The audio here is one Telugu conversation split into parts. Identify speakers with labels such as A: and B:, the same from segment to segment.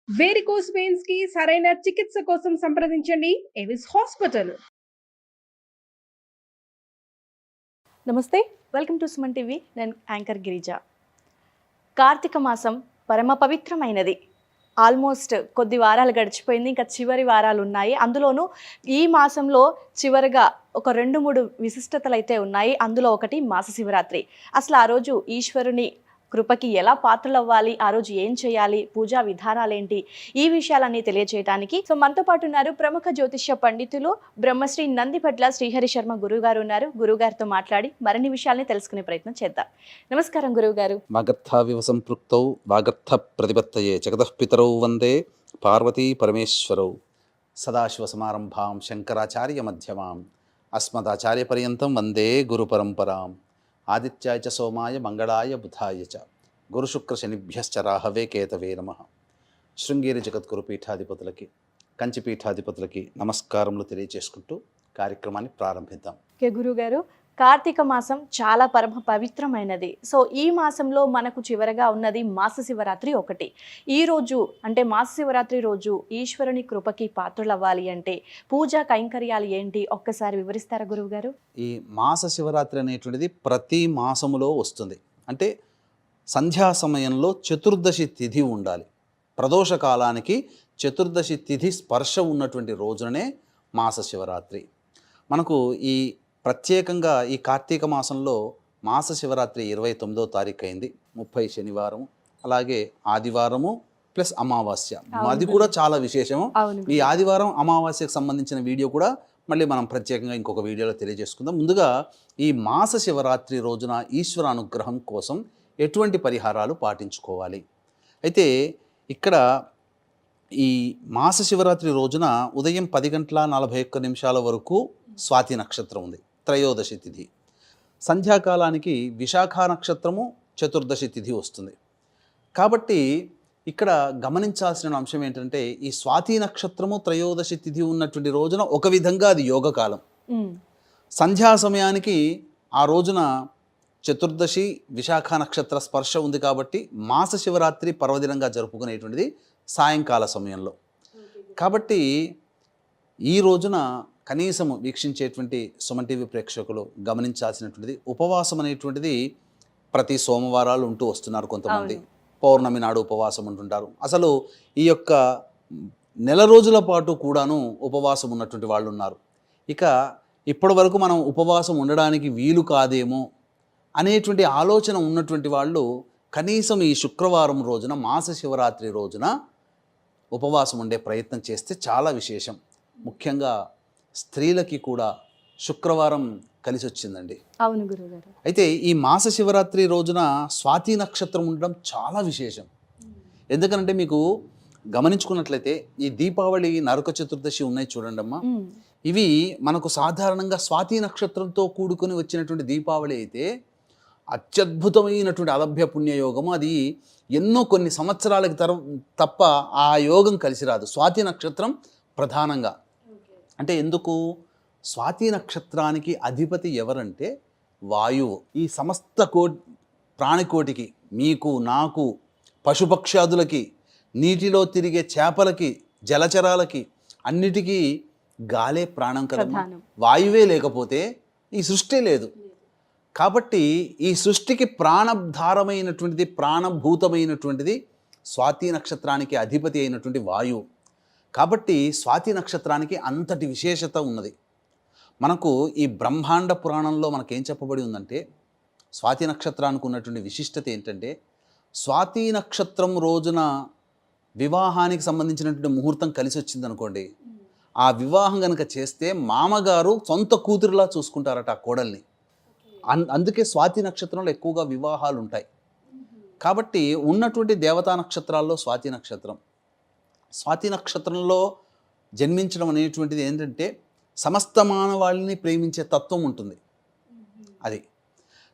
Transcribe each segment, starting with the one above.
A: వేరికోస్ వెయిన్స్ కి సరైన చికిత్స కోసం సంప్రదించండి ఎవిస్ హాస్పిటల్.
B: నమస్తే, వెల్కమ్ టు సుమన్ టీవీ. నేను యాంకర్ గిరిజ. కార్తీక మాసం పరమ పవిత్రమైనది. ఆల్మోస్ట్ కొద్ది వారాలు గడిచిపోయింది, ఇంకా చివరి వారాలు ఉన్నాయి. అందులోనూ ఈ మాసంలో చివరిగా ఒక 2-3 విశిష్టతలు అయితే ఉన్నాయి. అందులో ఒకటి మాస శివరాత్రి. అసలు ఆ రోజు ఈశ్వరుని కృపకి ఎలా పాత్రలవ్వాలి, ఆ రోజు ఏం చేయాలి, పూజా విధానాలేంటి, ఈ విషయాలన్నీ తెలియజేయడానికి మనతో పాటు ఉన్నారు ప్రముఖ జ్యోతిష్య పండితులు బ్రహ్మశ్రీ నందిపట్ల శ్రీహరి శర్మ గురుగారు ఉన్నారు. గురుగారితో మాట్లాడి మరిన్ని విషయాల్ని తెలుసుకునే ప్రయత్నం చేద్దాం. నమస్కారం గురువుగారు.
C: వాగర్థావివ సంపృక్తౌ వాగర్థ ప్రతిపత్తయే జగతః పితరౌ వందే పార్వతీ పరమేశ్వరౌ. సదాశివ సమారంభాం శంకరాచార్య మధ్యమాం అస్మదాచార్య పర్యంతం వందే గురు పరంపరాం. ఆదిత్యాయ చ సోమాయ మంగళాయ బుధాయ చ గురుశుక్ర శనిభ్యశ్చ రాహవే కేతవే నమః. శృంగేరి జగద్గురు పీఠాధిపతులకి, కంచి పీఠాధిపతులకి నమస్కారములు తెలియజేసుకుంటూ కార్యక్రమాన్ని ప్రారంభిద్దాం.
B: ఓకే గురుగారు, కార్తీక మాసం చాలా పరమ పవిత్రమైనది. ఈ మాసంలో మనకు చివరగా ఉన్నది మాస శివరాత్రి ఒకటి. ఈ రోజు అంటే మాస శివరాత్రి రోజు ఈశ్వరుని కృపకి పాత్రలవ్వాలి అంటే పూజా కైంకర్యాలు ఏంటి, ఒక్కసారి వివరిస్తారా గురువుగారు?
C: ఈ మాస శివరాత్రి అనేటువంటిది ప్రతి మాసములో వస్తుంది. అంటే సంధ్యా సమయంలో చతుర్దశి తిథి ఉండాలి. ప్రదోష కాలానికి చతుర్దశి తిథి స్పర్శ ఉన్నటువంటి రోజునే మాస శివరాత్రి. మనకు ఈ ప్రత్యేకంగా ఈ కార్తీక మాసంలో మాస శివరాత్రి 29వ తారీఖు అయింది. 30 శనివారం, అలాగే ఆదివారము ప్లస్ అమావాస్య. అది కూడా చాలా విశేషము. ఈ ఆదివారం అమావాస్యకు సంబంధించిన వీడియో కూడా మళ్ళీ మనం ప్రత్యేకంగా ఇంకొక వీడియోలో తెలియజేసుకుందాం. ముందుగా ఈ మాస శివరాత్రి రోజున ఈశ్వర అనుగ్రహం కోసం ఎటువంటి పరిహారాలు పాటించుకోవాలి. అయితే ఇక్కడ ఈ మాస శివరాత్రి రోజున ఉదయం 10:41 వరకు స్వాతి నక్షత్రం ఉంది, త్రయోదశి తిథి. సంధ్యాకాలానికి విశాఖ నక్షత్రము చతుర్దశి తిథి వస్తుంది. కాబట్టి ఇక్కడ గమనించాల్సిన అంశం ఏంటంటే ఈ స్వాతి నక్షత్రము త్రయోదశి తిథి ఉన్నటువంటి రోజున ఒక విధంగా అది యోగకాలం. సంధ్యా సమయానికి ఆ రోజున చతుర్దశి విశాఖ నక్షత్ర స్పర్శ ఉంది కాబట్టి మాస శివరాత్రి పర్వదినంగా జరుపుకునేటువంటిది సాయంకాల సమయంలో. కాబట్టి ఈ రోజున కనీసం వీక్షించేటువంటి సుమన్ టీవీ ప్రేక్షకులు గమనించాల్సినటువంటిది, ఉపవాసం అనేటువంటిది ప్రతి సోమవారాలు ఉంటూ వస్తున్నారు కొంతమంది. పౌర్ణమి నాడు ఉపవాసం ఉంటుంటారు. అసలు ఈ యొక్క నెల రోజుల పాటు కూడాను ఉపవాసం ఉన్నటువంటి వాళ్ళు ఉన్నారు. ఇక ఇప్పటి వరకు మనం ఉపవాసం ఉండడానికి వీలు కాదేమో అనేటువంటి ఆలోచన ఉన్నటువంటి వాళ్ళు కనీసం ఈ శుక్రవారం రోజున మాస శివరాత్రి రోజున ఉపవాసం ఉండే ప్రయత్నం చేస్తే చాలా విశేషం. ముఖ్యంగా స్త్రీలకి కూడా శుక్రవారం కలిసి వచ్చిందండి.
B: అవును గురుగారు.
C: అయితే ఈ మాస శివరాత్రి రోజున స్వాతి నక్షత్రం ఉండడం చాలా విశేషం. ఎందుకంటే మీకు గమనించుకున్నట్లయితే ఈ దీపావళి, నరక చతుర్దశి ఉన్నాయి చూడండి అమ్మా, ఇవి మనకు సాధారణంగా స్వాతి నక్షత్రంతో కూడుకొని వచ్చినటువంటి దీపావళి అయితే అత్యద్భుతమైనటువంటి అలభ్య పుణ్యయోగము. అది ఎన్నో కొన్ని సంవత్సరాలకి తప్ప ఆ యోగం కలిసి రాదు. స్వాతి నక్షత్రం ప్రధానంగా అంటే ఎందుకు? స్వాతి నక్షత్రానికి అధిపతి ఎవరంటే వాయువు. ఈ సమస్త ప్రాణికోటికి, మీకు, నాకు, పశుపక్షాదులకి, నీటిలో తిరిగే చేపలకి, జలచరాలకి అన్నిటికీ గాలే ప్రాణం కదా. వాయువే లేకపోతే ఈ సృష్టి లేదు. కాబట్టి ఈ సృష్టికి ప్రాణధారమైనటువంటిది, ప్రాణభూతమైనటువంటిది స్వాతి నక్షత్రానికి అధిపతి అయినటువంటి వాయువు. కాబట్టి స్వాతి నక్షత్రానికి అంతటి విశేషత ఉన్నది. మనకు ఈ బ్రహ్మాండ పురాణంలో మనకేం చెప్పబడి ఉందంటే స్వాతి నక్షత్రానికి ఉన్నటువంటి విశిష్టత ఏంటంటే, స్వాతి నక్షత్రం రోజున వివాహానికి సంబంధించినటువంటి ముహూర్తం కలిసి వచ్చిందనుకోండి, ఆ వివాహం కనుక చేస్తే మామగారు సొంత కూతురులా చూసుకుంటారట ఆ కోడల్ని. అందుకే స్వాతి నక్షత్రంలో ఎక్కువగా వివాహాలు ఉంటాయి. కాబట్టి ఉన్నటువంటి దేవతా నక్షత్రాల్లో స్వాతి నక్షత్రం. స్వాతి నక్షత్రంలో జన్మించడం అనేటువంటిది ఏంటంటే సమస్త మానవాళిని ప్రేమించే తత్వం ఉంటుంది అది.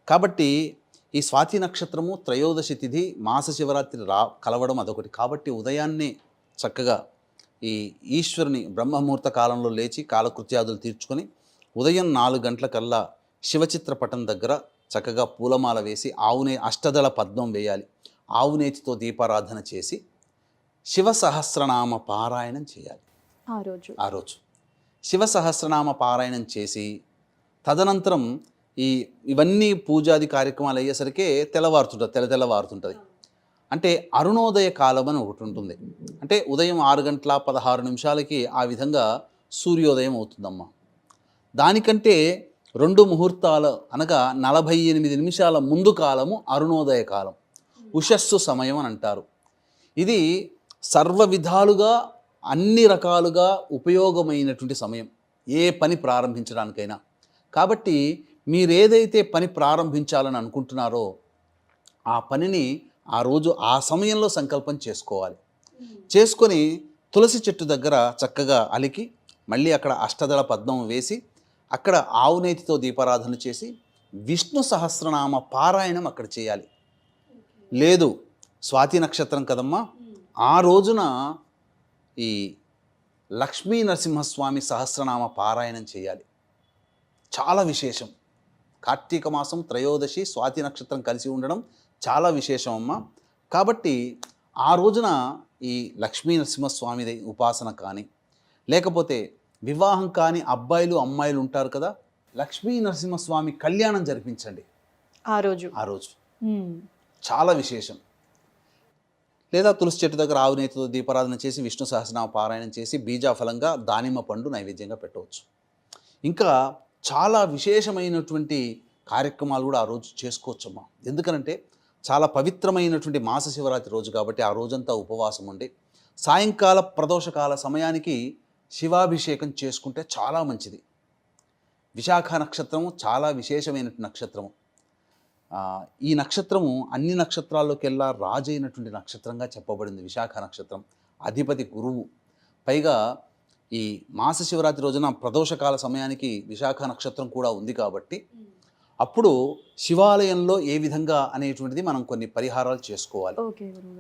C: కాబట్టి ఈ స్వాతి నక్షత్రము త్రయోదశి తిథి మాస శివరాత్రి కలవడం అదొకటి. కాబట్టి ఉదయాన్నే చక్కగా ఈ ఈశ్వరుని బ్రహ్మముహూర్త కాలంలో లేచి కాలకృత్యాదులు తీర్చుకొని ఉదయం 4 గంటలకల్లా శివచిత్రపటం దగ్గర చక్కగా పూలమాల వేసి అష్టదళ పద్మం వేయాలి. ఆవునేతితో దీపారాధన చేసి శివ సహస్రనామ పారాయణం చేయాలి
B: ఆ రోజు.
C: ఆ రోజు. శివ సహస్రనామ పారాయణం చేసి తదనంతరం ఇవన్నీ పూజాది కార్యక్రమాలు అయ్యేసరికి తెల్లవారుతుంటుంది. అంటే అరుణోదయ కాలం అని ఒకటి ఉంటుంది. అంటే ఉదయం 6:16 ఆ విధంగా సూర్యోదయం అవుతుందమ్మా. దానికంటే 2 ముహూర్తాలు అనగా 48 నిమిషాల ముందు కాలము అరుణోదయ కాలం, ఉషస్సు సమయం అని అంటారు. ఇది సర్వ విధాలుగా అన్ని రకాలుగా ఉపయోగమైనటువంటి సమయం ఏ పని ప్రారంభించడానికైనా. కాబట్టి మీరేదైతే పని ప్రారంభించాలని అనుకుంటున్నారో ఆ పనిని ఆ రోజు ఆ సమయంలో సంకల్పం చేసుకోవాలి. చేసుకొని తులసి చెట్టు దగ్గర చక్కగా అలికి మళ్ళీ అక్కడ అష్టదళ పద్మం వేసి అక్కడ ఆవు నేతితో దీపారాధన చేసి విష్ణు సహస్రనామ పారాయణం అక్కడ చేయాలి. లేదు స్వాతి నక్షత్రం కదమ్మా, ఆ రోజున ఈ లక్ష్మీ నరసింహస్వామి సహస్రనామ పారాయణం చేయాలి. చాలా విశేషం. కార్తీక మాసం త్రయోదశి స్వాతి నక్షత్రం కలిసి ఉండడం చాలా విశేషం అమ్మ. కాబట్టి ఆ రోజున ఈ లక్ష్మీ నరసింహస్వామి ఉపాసన కానీ, లేకపోతే వివాహం కాని అబ్బాయిలు అమ్మాయిలు ఉంటారు కదా, లక్ష్మీ నరసింహస్వామి కళ్యాణం జరిపించండి ఆ రోజు. చాలా విశేషం. లేదా తులసి చెట్టు దగ్గర ఆవు నేతితో దీపారాధన చేసి విష్ణు సహస్రనామ పారాయణం చేసి బీజాఫలంగా దానిమ్మ పండు నైవేద్యంగా పెట్టవచ్చు. ఇంకా చాలా విశేషమైనటువంటి కార్యక్రమాలు కూడా ఆ రోజు చేసుకోవచ్చమ్మా. ఎందుకనంటే చాలా పవిత్రమైనటువంటి మాస శివరాత్రి రోజు కాబట్టి ఆ రోజంతా ఉపవాసం ఉండి సాయంకాల ప్రదోషకాల సమయానికి శివాభిషేకం చేసుకుంటే చాలా మంచిది. విశాఖ నక్షత్రము చాలా విశేషమైనటువంటి నక్షత్రము. ఈ నక్షత్రము అన్ని నక్షత్రాల్లోకెల్లా రాజైనటువంటి నక్షత్రంగా చెప్పబడింది విశాఖ నక్షత్రం. అధిపతి గురువు. పైగా ఈ మాస శివరాత్రి రోజున ప్రదోషకాల సమయానికి విశాఖ నక్షత్రం కూడా ఉంది కాబట్టి అప్పుడు శివాలయంలో ఏ విధంగా అనేటువంటిది మనం కొన్ని పరిహారాలు చేసుకోవాలి.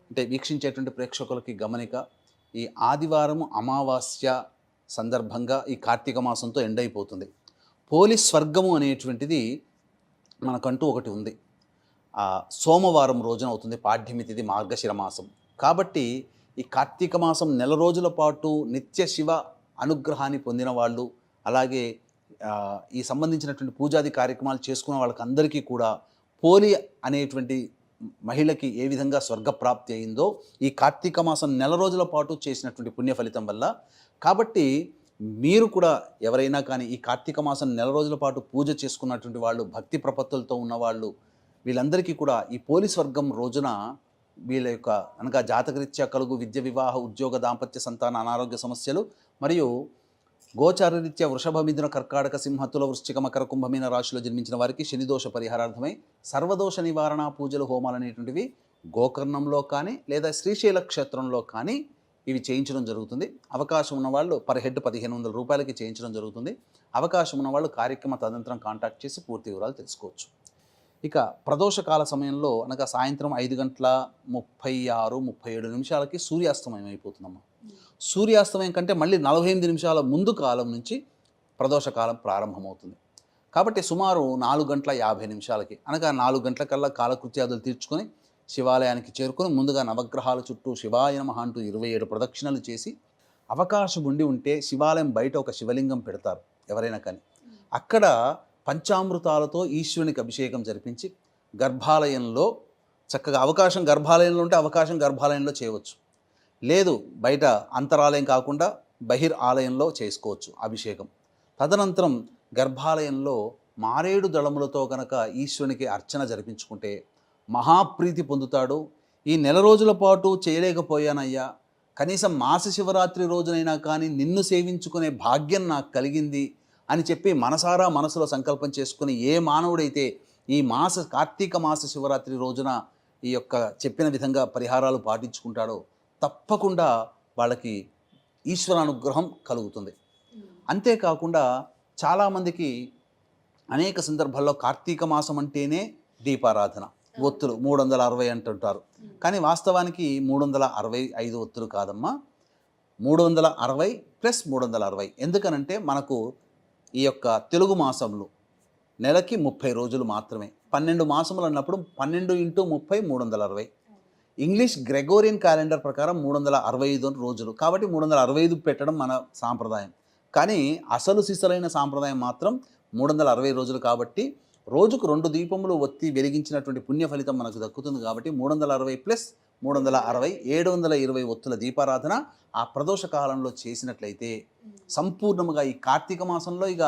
C: అంటే వీక్షించేటువంటి ప్రేక్షకులకి గమనిక, ఈ ఆదివారము అమావాస్య సందర్భంగా ఈ కార్తీక మాసంతో ఎండ్ అయిపోతుంది. పోలీస్ స్వర్గము అనేటువంటిది మనకంటూ ఒకటి ఉంది. సోమవారం రోజున అవుతుంది, పాడ్యమి తిథి, మార్గశిర మాసం. కాబట్టి ఈ కార్తీక మాసం నెల రోజుల పాటు నిత్య శివ అనుగ్రహాన్ని పొందిన వాళ్ళు, అలాగే ఈ సంబంధించినటువంటి పూజాది కార్యక్రమాలు చేసుకున్న వాళ్ళకి అందరికీ కూడా పోలి అనేటువంటి మహిళకి ఏ విధంగా స్వర్గప్రాప్తి అయిందో ఈ కార్తీక మాసం నెల రోజుల పాటు చేసినటువంటి పుణ్య ఫలితం వల్ల. కాబట్టి మీరు కూడా ఎవరైనా కానీ ఈ కార్తీక మాసం నెల రోజుల పాటు పూజ చేసుకున్నటువంటి వాళ్ళు, భక్తి ప్రపత్తులతో ఉన్నవాళ్ళు, వీళ్ళందరికీ కూడా ఈ పోలీస్ వర్గం రోజున వీళ్ళ యొక్క అనగా జాతకరీత్యా కలుగు విద్య, వివాహ, ఉద్యోగ, దాంపత్య, సంతాన, అనారోగ్య సమస్యలు మరియు గోచారరీత్యా వృషభ, మిథున, కర్కాటక, సింహ, తుల, వృశ్చిక, మకర, కుంభమీన రాశిలో జన్మించిన వారికి శనిదోష పరిహారార్థమై సర్వదోష నివారణ పూజలు, హోమాలు అనేటువంటివి గోకర్ణంలో కానీ లేదా శ్రీశైల క్షేత్రంలో కానీ ఇవి చేయించడం జరుగుతుంది. అవకాశం ఉన్నవాళ్ళు పర్ హెడ్ 1500 రూపాయలకి చేయించడం జరుగుతుంది. అవకాశం ఉన్నవాళ్ళు కార్యక్రమ తదనంతరం కాంటాక్ట్ చేసి పూర్తి వివరాలు తెలుసుకోవచ్చు. ఇక ప్రదోషకాల సమయంలో అనగా సాయంత్రం 5:36-37 సూర్యాస్తమయం అయిపోతుందమ్మా. సూర్యాస్తమయం కంటే మళ్ళీ 48 నిమిషాల ముందు కాలం నుంచి ప్రదోషకాలం ప్రారంభమవుతుంది. కాబట్టి సుమారు 4:50 అనగా 4 గంటలకల్లా కాలకృత్యాదులు తీర్చుకొని శివాలయానికి చేరుకొని ముందుగా నవగ్రహాల చుట్టూ శివాయ నమః అంటూ 27 ప్రదక్షిణలు చేసి, అవకాశం ఉండి ఉంటే శివాలయం బయట ఒక శివలింగం పెడతారు ఎవరైనా కానీ, అక్కడ పంచామృతాలతో ఈశ్వరునికి అభిషేకం జరిపించి గర్భాలయంలో చక్కగా అవకాశం గర్భాలయంలో ఉంటే అవకాశం గర్భాలయంలో చేయవచ్చు. లేదు బయట అంతరాలయం కాకుండా బహిర్ ఆలయంలో చేసుకోవచ్చు అభిషేకం. తదనంతరం గర్భాలయంలో మారేడు దళములతో కనుక ఈశ్వరునికి అర్చన జరిపించుకుంటే మహాప్రీతి పొందుతాడు. ఈ నెల రోజుల పాటు చేయలేకపోయానయ్యా, కనీసం మాస శివరాత్రి రోజునైనా కానీ నిన్ను సేవించుకునే భాగ్యం నాకు కలిగింది అని చెప్పి మనసారా మనసులో సంకల్పం చేసుకుని ఏ మానవుడైతే ఈ కార్తీక మాస శివరాత్రి రోజున ఈ యొక్క చెప్పిన విధంగా పరిహారాలు పాటించుకుంటాడో తప్పకుండా వాళ్ళకి ఈశ్వర అనుగ్రహం కలుగుతుంది. అంతేకాకుండా చాలామందికి అనేక సందర్భాల్లో కార్తీక మాసం అంటేనే దీపారాధన, ఒత్తులు 360 అంటుంటారు. కానీ వాస్తవానికి 365 ఒత్తులు కాదమ్మా, 360 + 360. ఎందుకనంటే మనకు ఈ యొక్క తెలుగు మాసంలో నెలకి 30 రోజులు మాత్రమే. 12 మాసములు అన్నప్పుడు 12 × 30 360. ఇంగ్లీష్ గ్రెగోరియన్ క్యాలెండర్ ప్రకారం 365 రోజులు, కాబట్టి 365 పెట్టడం మన సాంప్రదాయం. కానీ అసలు సిసలైన సాంప్రదాయం మాత్రం 360 రోజులు. కాబట్టి రోజుకు 2 దీపములు ఒత్తి వెలిగించినటువంటి పుణ్య ఫలితం మనకు దక్కుతుంది. కాబట్టి 360 ప్లస్ 360 720 ఒత్తుల దీపారాధన ఆ ప్రదోష కాలంలో చేసినట్లయితే సంపూర్ణముగా ఈ కార్తీక మాసంలో ఇక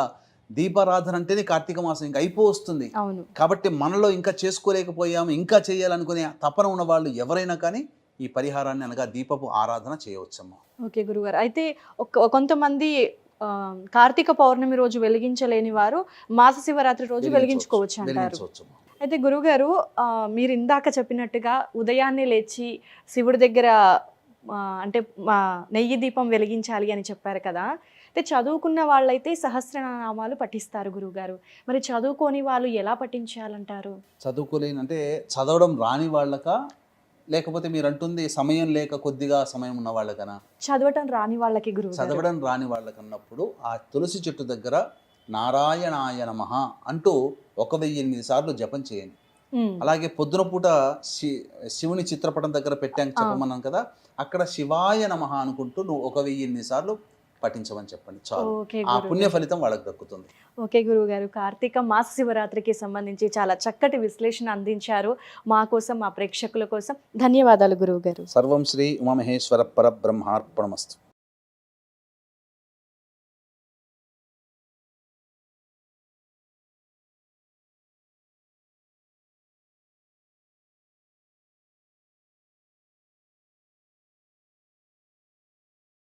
C: దీపారాధన అంటేనే కార్తీక మాసం ఇంకా అయిపోతుంది.
B: అవును.
C: కాబట్టి మనలో ఇంకా చేసుకోలేకపోయాము, ఇంకా చేయాలనుకునే తపన ఉన్న వాళ్ళు ఎవరైనా కానీ ఈ పరిహారాన్ని అనగా దీపపు ఆరాధన చేయవచ్చమ్మా.
B: ఓకే గురుగారు. అయితే కొంతమంది కార్తీక పౌర్ణమి రోజు వెలిగించలేని వారు మాస శివరాత్రి రోజు వెలిగించుకోవచ్చు అంటారు.
C: వెలిగించవచ్చమ్మా.
B: అయితే గురుగారు, మీరు ఇందాక చెప్పినట్టుగా ఉదయాన్నే లేచి శివుడి దగ్గర అంటే నెయ్యి దీపం వెలిగించాలి అని చెప్పారు కదా. అయితే చదువుకున్న వాళ్ళైతే సహస్రనామాలు పఠిస్తారు గురుగారు. మరి చదువుకోని వాళ్ళు ఎలా పఠించాలంటారు?
C: చదువుకోలేని అంటే చదవడం రాని వాళ్ళక, లేకపోతే మీరు అంటుంది సమయం లేక కొద్దిగా సమయం ఉన్న వాళ్ళకనా?
B: చదవటం రాని వాళ్ళకి గురువు.
C: చదవడం రాని వాళ్ళకన్నప్పుడు ఆ తులసి చెట్టు దగ్గర నారాయణాయ నమః అంటూ 1008 సార్లు జపం చేయండి. అలాగే పొద్దున పూట శివుని చిత్రపటం దగ్గర పెట్టాక చెప్పమన్నాను కదా, అక్కడ శివాయ నమః అనుకుంటూ నువ్వు 1008 సార్లు పఠించమని చెప్పండి చాలు. ఆ పుణ్య ఫలితం వాళ్ళకి దక్కుతుంది.
B: ఓకే గురువు గారు, కార్తీక మాస శివరాత్రికి సంబంధించి చాలా చక్కటి విశ్లేషణ అందించారు మా కోసం, మా ప్రేక్షకుల కోసం. ధన్యవాదాలు గురువు గారు.
C: సర్వం శ్రీ ఉమామహేశ్వర పరబ్రహ్మార్పణమస్తు.